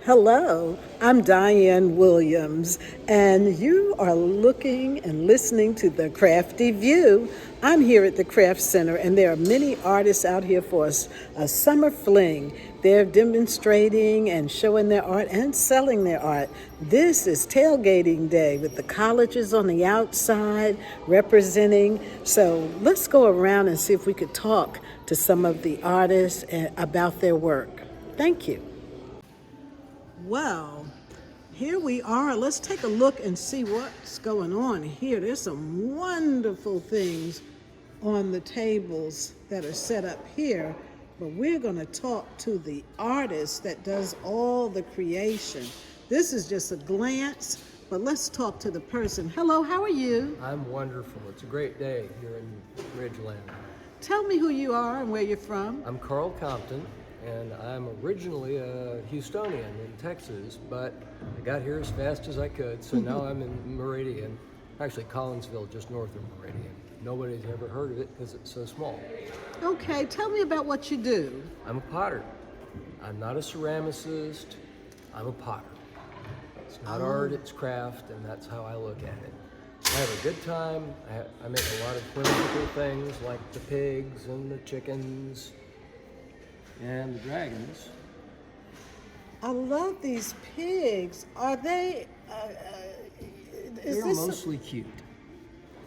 Hello, I'm Diane Williams, and you are looking and listening to the Crafty View. I'm here at the Craft Center, and there are many artists out here for a summer fling. They're demonstrating and showing their art and selling their art. This is tailgating day with the colleges on the outside representing. So let's go around and see if we could talk to some of the artists about their work. Thank you. Well, here we are. Let's take a look and see what's going on here. There's some wonderful things on the tables that are set up here, but we're going to talk to the artist that does all the creation. This is just a glance, but let's talk to the person. Hello, how are you? I'm wonderful. It's a great day here in Ridgeland. Tell me who you are and where you're from. I'm Karl Compton, and I'm originally a Houstonian in Texas, but I got here as fast as I could, so now I'm in Meridian, actually Collinsville, just north of Meridian. Nobody's ever heard of it because it's so small. Okay, tell me about what you do. I'm a potter. I'm not a ceramicist, I'm a potter. It's not art, it's craft, and that's how I look at it. I have a good time. I make a lot of whimsical things like the pigs and the chickens and the dragons. I love these pigs. Are they, They're mostly cute.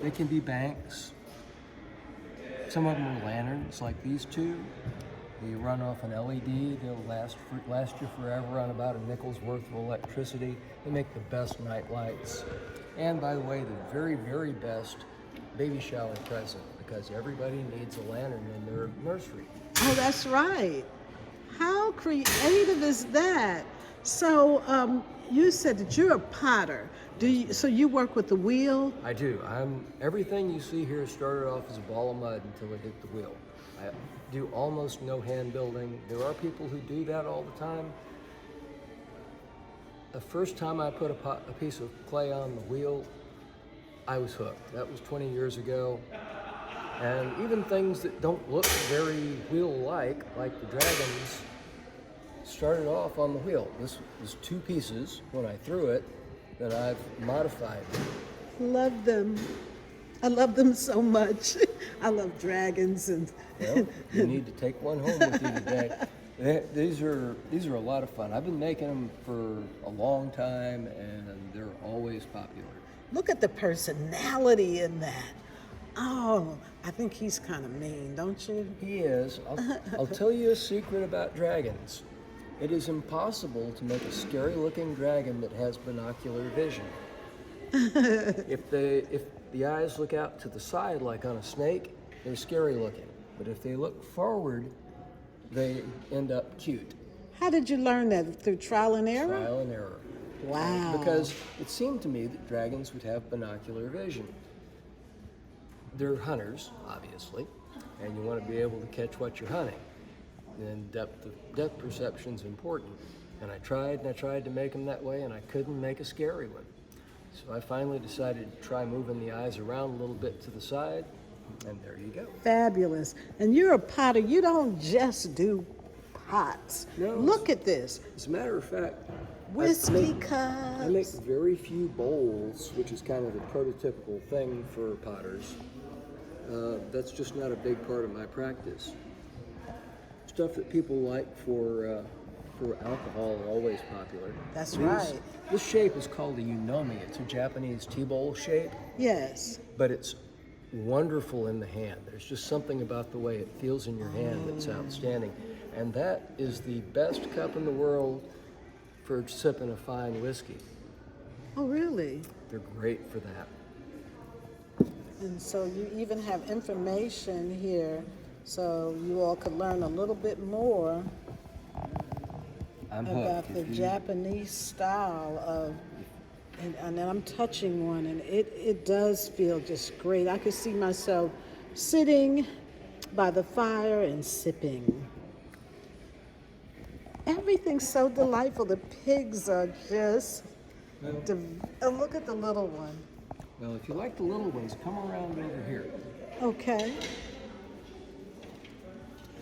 They can be banks. Some of them are lanterns, like these two. You run off an LED, they'll last you forever on about a nickel's worth of electricity. They make the best night lights. And by the way, the very, very best baby shower present, because everybody needs a lantern in their nursery. Oh, that's right. How creative is that? So you said that you're a potter. So you work with the wheel? I do. Everything you see here started off as a ball of mud until it hit the wheel. I do almost no hand building. There are people who do that all the time. The first time I put a piece of clay on the wheel, I was hooked. That was 20 years ago. And even things that don't look very wheel-like the dragons, started off on the wheel. This was two pieces when I threw it that I've modified. Love them. I love them so much. I love dragons and. Well, you need to take one home with you today. These are a lot of fun. I've been making them for a long time, and they're always popular. Look at the personality in that. Oh, I think he's kind of mean, don't you? He is. I'll tell you a secret about dragons. It is impossible to make a scary-looking dragon that has binocular vision. If the eyes look out to the side like on a snake, they're scary-looking. But if they look forward, they end up cute. How did you learn that? Through trial and error? Trial and error. Wow. Because it seemed to me that dragons would have binocular vision. They're hunters, obviously, and you want to be able to catch what you're hunting. And depth perception's important. And I tried to make them that way, and I couldn't make a scary one. So I finally decided to try moving the eyes around a little bit to the side, and there you go. Fabulous. And you're a potter. You don't just do pots. No. Look at this. As a matter of fact, Whiskey cups. I make very few bowls, which is kind of the prototypical thing for potters. That's just not a big part of my practice. Stuff that people like for alcohol are always popular. That's right. This shape is called a unomi. It's a Japanese tea bowl shape. Yes. But it's wonderful in the hand. There's just something about the way it feels in your hand that's outstanding. And that is the best cup in the world for sipping a fine whiskey. Oh, really? They're great for that. And so you even have information here so you all could learn a little bit more about the Japanese style of, and then I'm touching one, and it does feel just great. I could see myself sitting by the fire and sipping. Everything's so delightful. The pigs are just, look at the little one. Well, if you like the little ones, come around over here. Okay.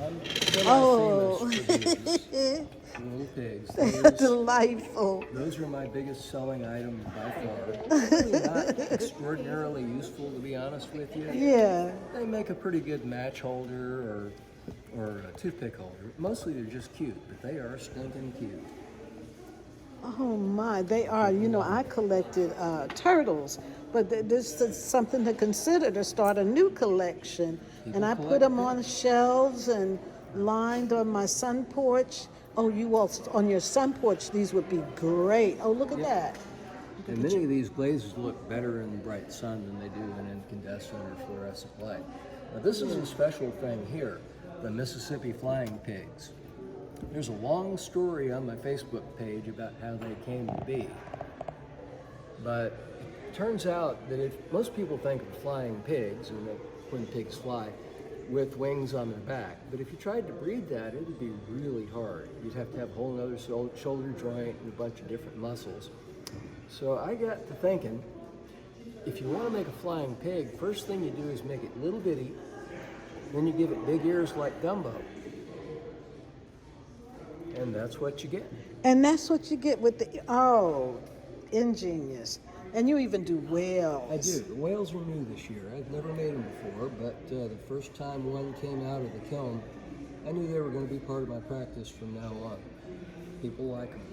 I'm famous for these. little pigs. They're delightful. Those are my biggest selling items by far. Really not extraordinarily useful, to be honest with you. Yeah. They make a pretty good match holder or a toothpick holder. Mostly they're just cute, but they are stinking cute. Oh my, they are. You know, I collected turtles, but this is something to consider to start a new collection. And I put them on shelves and lined on my sun porch. Oh, you also, on your sun porch, these would be great. Oh, look at that. And many of these glazes look better in bright sun than they do in incandescent or fluorescent light. Now this is a special thing here, the Mississippi flying pigs. There's a long story on my Facebook page about how they came to be. But it turns out that if most people think of flying pigs, and when pigs fly, with wings on their back. But if you tried to breed that, it would be really hard. You'd have to have a whole other shoulder joint and a bunch of different muscles. So I got to thinking, if you want to make a flying pig, first thing you do is make it little bitty, then you give it big ears like Dumbo. And that's what you get. And that's what you get with the, oh, ingenious. And you even do whales. I do. The whales are new this year. I've never made them before, but the first time one came out of the kiln, I knew they were going to be part of my practice from now on. People like them.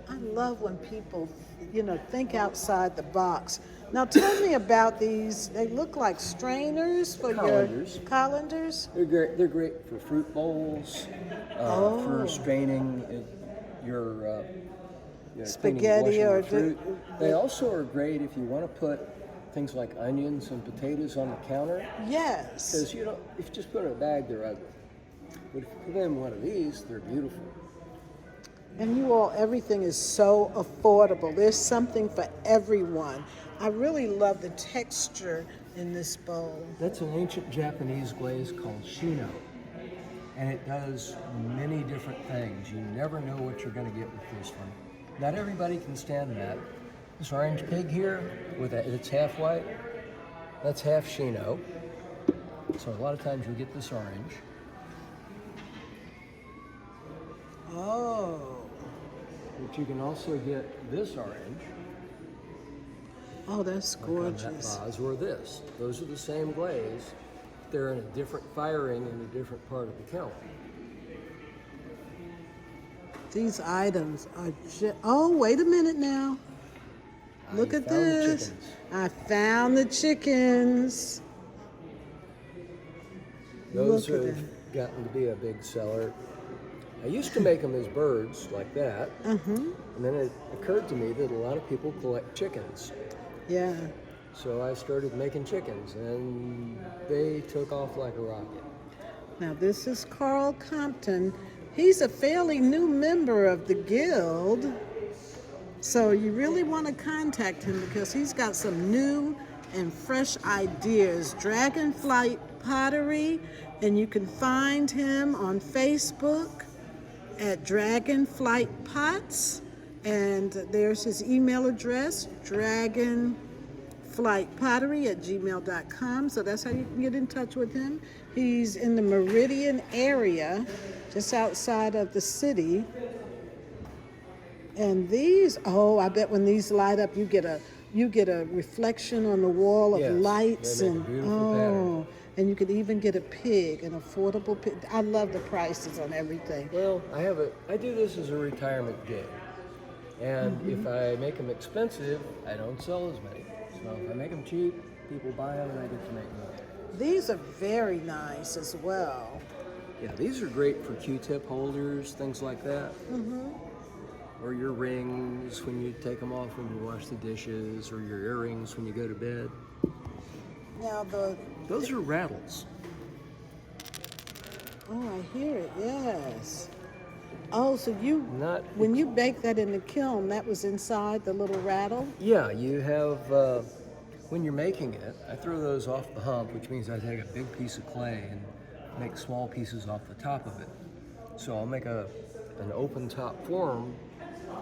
I love when people, you know, think outside the box. Now tell me about these. They look like strainers for Colanders. Your colanders. They're great for fruit bowls, for straining your spaghetti or fruit. They also are great if you want to put things like onions and potatoes on the counter. Yes. Because you know, if you just put it in a bag, they're ugly. But if you put in one of these, they're beautiful. And you all, everything is so affordable. There's something for everyone. I really love the texture in this bowl. That's an ancient Japanese glaze called shino. And it does many different things. You never know what you're going to get with this one. Not everybody can stand that. This orange pig here, with it's half white, that's half shino. So a lot of times you'll get this orange. Oh. But you can also get this orange. Oh, that's gorgeous. Like on that vase, or this. Those are the same glaze. They're in a different firing in a different part of the kiln. These items are oh, wait a minute now. Look at this. I found the chickens. Those have gotten to be a big seller. I used to make them as birds like that. And then it occurred to me that a lot of people collect chickens. Yeah. So I started making chickens, and they took off like a rocket. Now this is Karl Compton. He's a fairly new member of the guild. So you really want to contact him because he's got some new and fresh ideas. DragonFlight Pottery, and you can find him on Facebook at DragonFlight Pots, and there's his email address, dragonflightpottery@gmail.com. So that's how you can get in touch with him. He's in the Meridian area, just outside of the city. And these, oh, I bet when these light up, you get a reflection on the wall of lights, they make and a beautiful pattern. And you could even get a pig, an affordable pig. I love the prices on everything. Well, I do this as a retirement gig. And if I make them expensive, I don't sell as many. So if I make them cheap, people buy them and I get to make more. These are very nice as well. Yeah, these are great for Q-tip holders, things like that. Or your rings when you take them off when you wash the dishes, or your earrings when you go to bed. Now Those are rattles. Oh, I hear it, yes. Oh, so when you bake that in the kiln, that was inside the little rattle? Yeah, you have, when you're making it, I throw those off the hump, which means I take a big piece of clay and make small pieces off the top of it. So I'll make an open top form,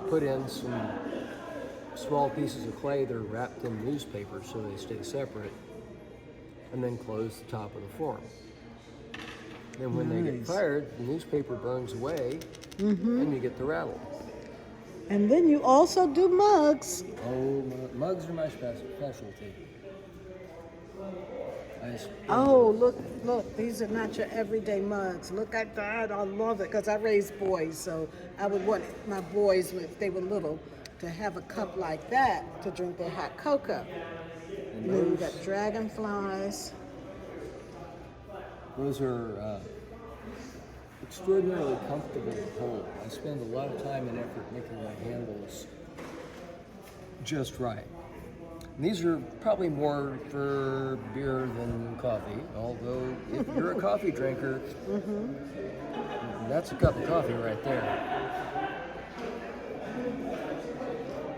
put in some small pieces of clay that are wrapped in newspaper so they stay separate, and then close the top of the form. Then when they get fired, the newspaper burns away, and you get the rattle. And then you also do mugs. Oh, mugs are my specialty. Oh, look, these are not your everyday mugs. Look at that, I love it, because I raised boys, so I would want my boys, if they were little, to have a cup like that to drink their hot cocoa. And then you got dragonflies. Those are extraordinarily comfortable to hold. I spend a lot of time and effort making my handles just right. And these are probably more for beer than coffee, although if you're a coffee drinker, that's a cup of coffee right there.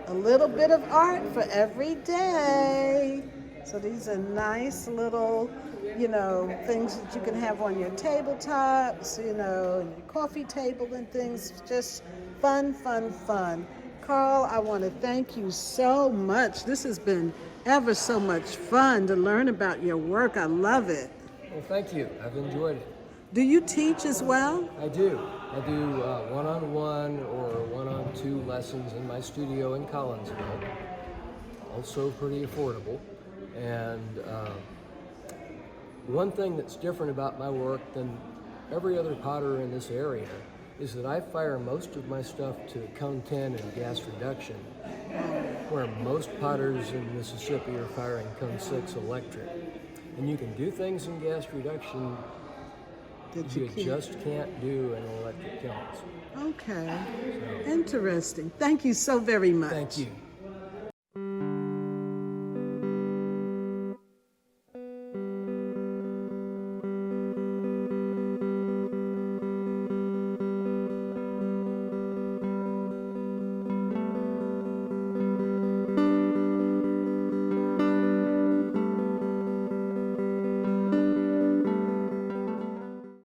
A little bit of art for every day. So these are nice little, things that you can have on your tabletops, and your coffee table and things. Just fun, fun, fun. Karl, I want to thank you so much. This has been ever so much fun to learn about your work. I love it. Well, thank you. I've enjoyed it. Do you teach as well? I do. I do one-on-one or one-on-two lessons in my studio in Collinsville. Also pretty affordable. And one thing that's different about my work than every other potter in this area is that I fire most of my stuff to cone 10 and gas reduction, where most potters in Mississippi are firing cone 6 electric. And you can do things in gas reduction that you just can't do in electric kilns. Okay. So. Interesting. Thank you so very much. Thank you.